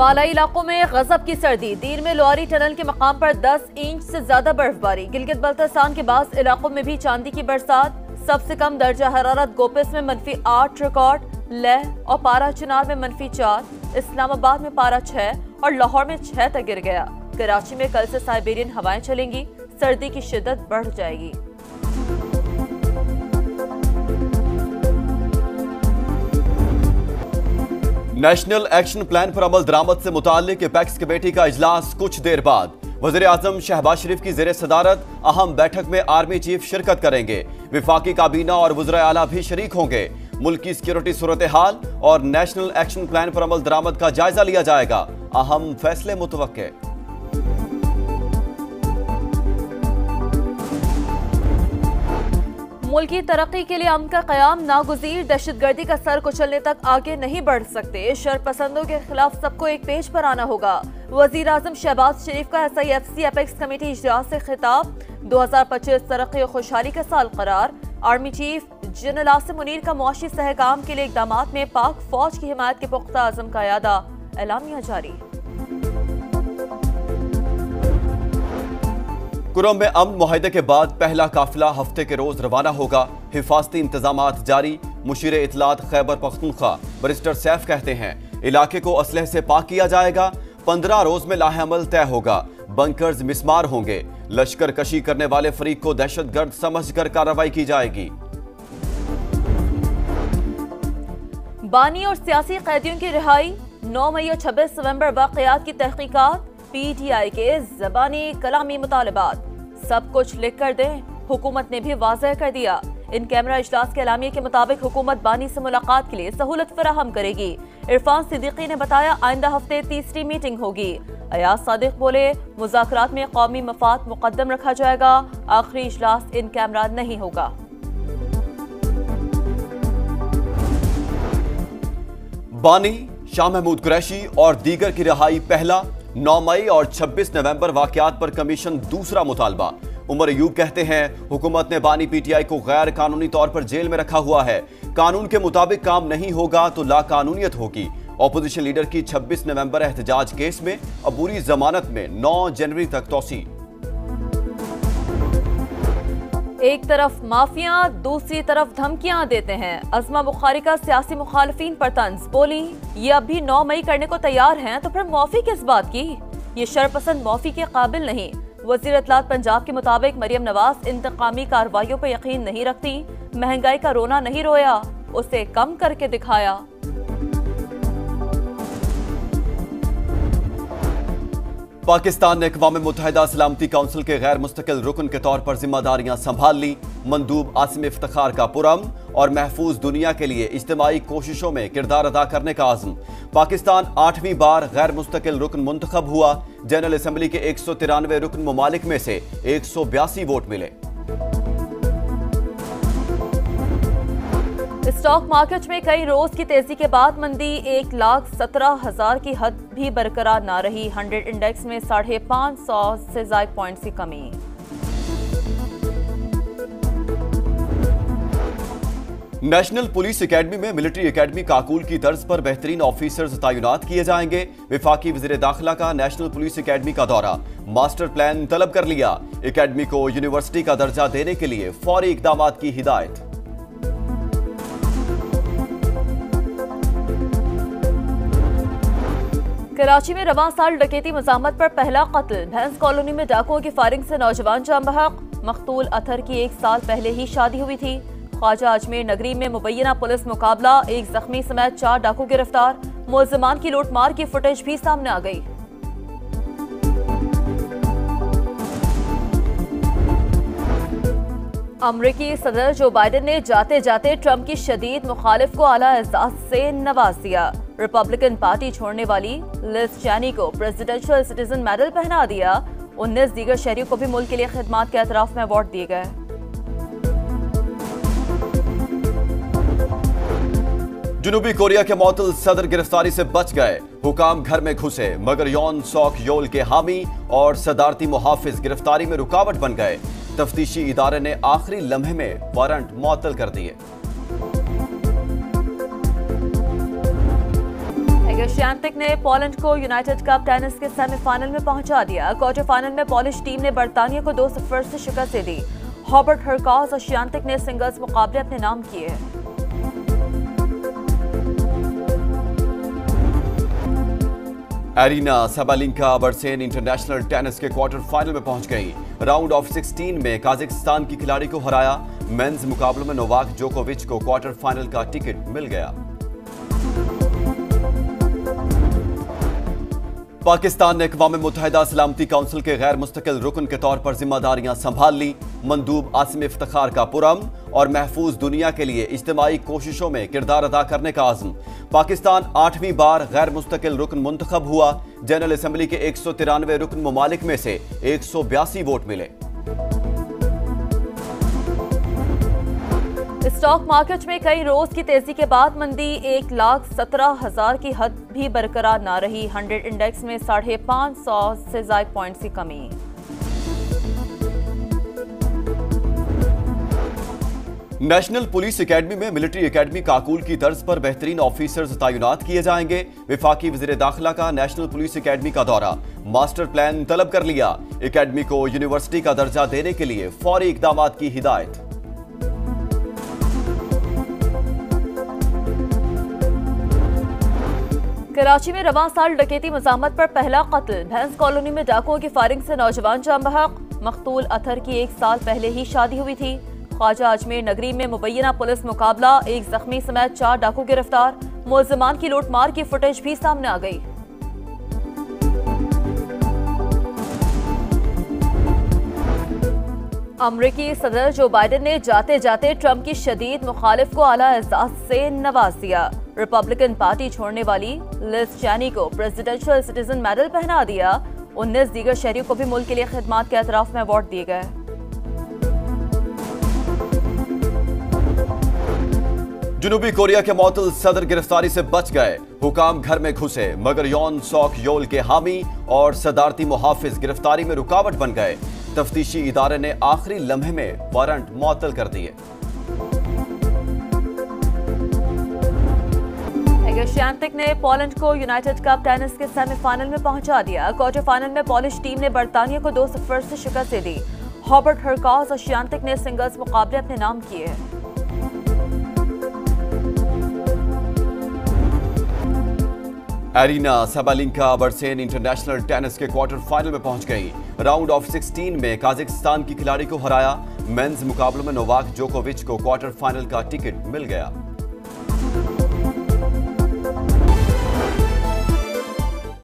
बालाई इलाकों में गजब की सर्दी। दीर में लोहारी टनल के मकाम पर 10 इंच से ज्यादा बर्फबारी। गिलगित बल्तिस्तान के बाज़ इलाकों में भी चांदी की बरसात। सबसे कम दर्जा हरारत गोपिस में -8 रिकॉर्ड। लेह और पारा चिनार में -4, इस्लामाबाद में पारा 6 और लाहौर में 6 तक गिर गया। कराची में कल से साइबेरियन हवाएं चलेंगी, सर्दी की शिद्दत बढ़ जाएगी। नेशनल एक्शन प्लान पर अमल दरामद से मुताल्लिक एपेक्स कमेटी का इजलास कुछ देर बाद। वज़ीर आज़म शहबाज शरीफ की ज़ेरे सदारत अहम बैठक में आर्मी चीफ शिरकत करेंगे। विफाकी काबीना और वज़राए आला भी शरीक होंगे। मुल्क की सिक्योरिटी सूरत हाल और नेशनल एक्शन प्लान पर अमल दरामद का जायजा लिया जाएगा। अहम फैसले मुतवक्के। मुल्क की तरक्की के लिए अमन का क़याम नागुज़ीर। दहशतगर्दी का सर कुचलने तक आगे नहीं बढ़ सकते। शरपसंदों के खिलाफ सबको एक पेज पर आना होगा। वज़ीर आज़म शहबाज शरीफ का SIFC एपेक्स कमेटी इजलास से खिताब। 2025 तरक्की और खुशहाली का साल करार। Army chief general Asim Munir का मुआशी सहकाम के लिए इक़दामात में पाक फौज की हिमायत के पुख्ता आज़म का यादा। एलामिया जारी। कुरम में अमन मुआहदे के बाद पहला काफिला हफ्ते के रोज रवाना होगा। हिफाजती इंतजामात जारी। मुशीर इतलात खैबर पख्तूनख्वा बैरिस्टर सैफ कहते हैं इलाके को असलहे से पाक किया जाएगा। 15 रोज में लाहेअमल तय होगा। बंकर्स मिसमार होंगे। लश्कर कशी करने वाले फरीक को दहशतगर्द समझकर कार्रवाई की जाएगी। बानी और सियासी कैदियों की रिहाई। 9 मई और 26 नवंबर वाकयात की तहकीकात। PTI के ज़बानी कलामी मुतालबात। सब कुछ लिख कर दें, हुकूमत ने भी वाज़ह कर दिया। इन कैमरा इजलास के एलामिया के मुताबिक हुकूमत बानी से मुलाकात के लिए सहूलत फराहम करेगी। इरफान सिद्दीकी ने बताया आइंदा हफ्ते तीसरी मीटिंग होगी। अयाज सादिक बोले मुज़ाकरात में कौमी मफाद मुकद्दम रखा जाएगा। आखिरी इजलास इन कैमरा नहीं होगा। बानी, शाह महमूद कुरैशी और दीगर की रिहाई पहला। 9 मई और 26 नवंबर वाकयात पर कमीशन दूसरा मुतालबा। उमर अयूब कहते हैं हुकूमत ने बानी PTI को गैर कानूनी तौर पर जेल में रखा हुआ है। कानून के मुताबिक काम नहीं होगा तो लाकानूनियत होगी। ऑपोजिशन लीडर की 26 नवंबर एहतजाज केस में अबूरी जमानत में 9 जनवरी तक तौसी। एक तरफ माफिया, दूसरी तरफ धमकियां देते हैं। अज़मा बुखारी का सियासी मुखालिफिन पर तंज। बोली ये अभी 9 मई करने को तैयार हैं तो फिर माफी किस बात की? ये शरपसंद माफी के काबिल नहीं। वज़ीर इत्तलात पंजाब के मुताबिक मरियम नवाज इंतकामी कार्रवाइयों पर यकीन नहीं रखती। महंगाई का रोना नहीं रोया, उसे कम करके दिखाया। पाकिस्तान ने अक़वाम मुत्तहिदा सलामती काउंसिल के गैर मुस्तकिल रुकन के तौर पर जिम्मेदारियां संभाल ली। मंदूब आसिम इफ्तिखार का पुरअमन और महफूज दुनिया के लिए इज्तिमाई कोशिशों में किरदार अदा करने का आज़म। पाकिस्तान 8वीं बार गैर मुस्तकिल रुकन मुंतखब हुआ। जनरल असम्बली के 193 रुकन ममालिक में से 182 वोट मिले। स्टॉक मार्केट में कई रोज की तेजी के बाद मंदी। 1,17,000 की हद भी बरकरार न रही। 100 इंडेक्स में 550 से ज़ायद पॉइंट्स की कमी। नेशनल पुलिस एकेडमी में मिलिट्री एकेडमी काकूल की तर्ज पर बेहतरीन ऑफिसर्स तैनात किए जाएंगे। विफाकी वज़ीर दाखिला का नेशनल पुलिस एकेडमी का दौरा। मास्टर प्लान तलब कर लिया। एकेडमी को यूनिवर्सिटी का दर्जा देने के लिए फौरी इक़दामात की हिदायत। कराची में रवां साल डकैती मज़ामत पर पहला कत्ल। भैंस कॉलोनी में डाकुओं की फायरिंग से नौजवान जान बहक। मकतूल अथर की 1 साल पहले ही शादी हुई थी। ख्वाजा अजमेर नगरी में मुबैना पुलिस मुकाबला। 1 जख्मी समेत 4 डाकू गिरफ्तार। मुलज़िमान की लूटमार की फुटेज भी सामने आ गई। अमरीकी सदर जो बाइडेन ने जाते जाते ट्रंप की शदीद मुखालिफ को आला एजाज से नवाज दिया। रिपब्लिकन पार्टी छोड़ने वाली लिज चैनी को प्रेसिडेंशियल सिटीजन मेडल पहना दिया। 19 दीगर शहरियों को भी मुल्क के लिए खिदमात के एतराफ में अवार्ड दिए गए। जनूबी कोरिया के मौतल सदर गिरफ्तारी से बच गए। हुकाम घर में घुसे मगर यौन शौक योल के हामी और सदारती मुहाफिज गिरफ्तारी में रुकावट बन गए। तफ्तीशी इदारे ने आखिरी लम्हे में वारंट मुअत्तल कर दिए। श्वांतेक ने पोलैंड को यूनाइटेड कप टेनिस के सेमीफाइनल में पहुंचा दिया। क्वार्टर फाइनल में पोलिश टीम ने बर्तानिया को 2-0 से शिकस्त दे दी। हॉबर्ट हरकाज और श्वांतेक ने सिंगल्स मुकाबले अपने नाम किए। एरिना सबालिंका बर्सेन इंटरनेशनल टेनिस के क्वार्टर फाइनल में पहुंच गई। राउंड ऑफ 16 में काजाकिस्तान की खिलाड़ी को हराया। मेंस मुकाबलों में नोवाक जोकोविच को क्वार्टर फाइनल का टिकट मिल गया। पाकिस्तान ने अक़वाम मुत्तहिदा सलामती काउंसिल के गैर मुस्तकिल रुकन के तौर पर जिम्मेदारियां संभाल ली। मंदूब आसिम इफ्तिखार का पुरअमन और महफूज दुनिया के लिए इज्तिमाई कोशिशों में किरदार अदा करने का आज़म। पाकिस्तान 8वीं बार गैर मुस्तकिल रुकन मुंतखब हुआ। जनरल असम्बली के 193 रुकन ममालिक में से 182 वोट मिले। स्टॉक मार्केट में कई रोज की तेजी के बाद मंदी 1,17,000 की हद भी बरकरार न रही। 100 इंडेक्स में 550 से ज़ायद पॉइंट्स की कमी। नेशनल पुलिस एकेडमी में मिलिट्री एकेडमी काकूल की तर्ज पर बेहतरीन ऑफिसर्स तैनात किए जाएंगे। वफाकी वज़ीर दाखिला का नेशनल पुलिस एकेडमी का दौरा, मास्टर प्लान तलब कर लिया। एकेडमी को यूनिवर्सिटी का दर्जा देने के लिए फौरी इक़दामात की हिदायत। कराची में रवां साल डकैती मज़ामत पर पहला कत्ल। भैंस कॉलोनी में डाकुओं की फायरिंग से नौजवान जान बहक। मकतूल अथर की 1 साल पहले ही शादी हुई थी। ख्वाजा अजमेर नगरी में मुबैना पुलिस मुकाबला, 1 जख्मी समेत 4 डाकू गिरफ्तार। मुलजिमान की लूटमार की फुटेज भी सामने आ गई। अमरीकी सदर जो बाइडेन ने जाते जाते ट्रंप की शदीद मुखालिफ को आला एजाज से नवाज दिया। रिपब्लिकन पार्टी छोड़ने वाली लिज चैनी को प्रेसिडेंशियल सिटीजन मेडल पहना दिया। 19 दीगर शहरियों को भी मुल्क के लिए खिदमात के एतराफ में अवार्ड दिए गए। जनूबी कोरिया के मौतल सदर गिरफ्तारी से बच गए। हुकाम घर में घुसे मगर यौन शौक योल के हामी और सदारती मुहाफिज गिरफ्तारी में रुकावट बन गए। तफ्तीशी इदारे ने आखिरी लम्हे में वारंट मुअत्तल कर दिए। श्वांतेक ने पोलैंड को यूनाइटेड कप टेनिस के सेमीफाइनल में पहुंचा दिया। क्वार्टर फाइनल में पोलिश टीम ने बर्तानिया को 2-0 से शिकस्त दे दी। हॉबर्ट हरकाज और श्वांतेक ने सिंगल्स मुकाबले अपने नाम किए। एरिना सबालिंका बर्सेन इंटरनेशनल टेनिस के क्वार्टर फाइनल में पहुंच गई। राउंड ऑफ 16 में काजाकिस्तान की खिलाड़ी को हराया। मेंस मुकाबलों में नोवाक जोकोविच को क्वार्टर फाइनल का टिकट मिल गया।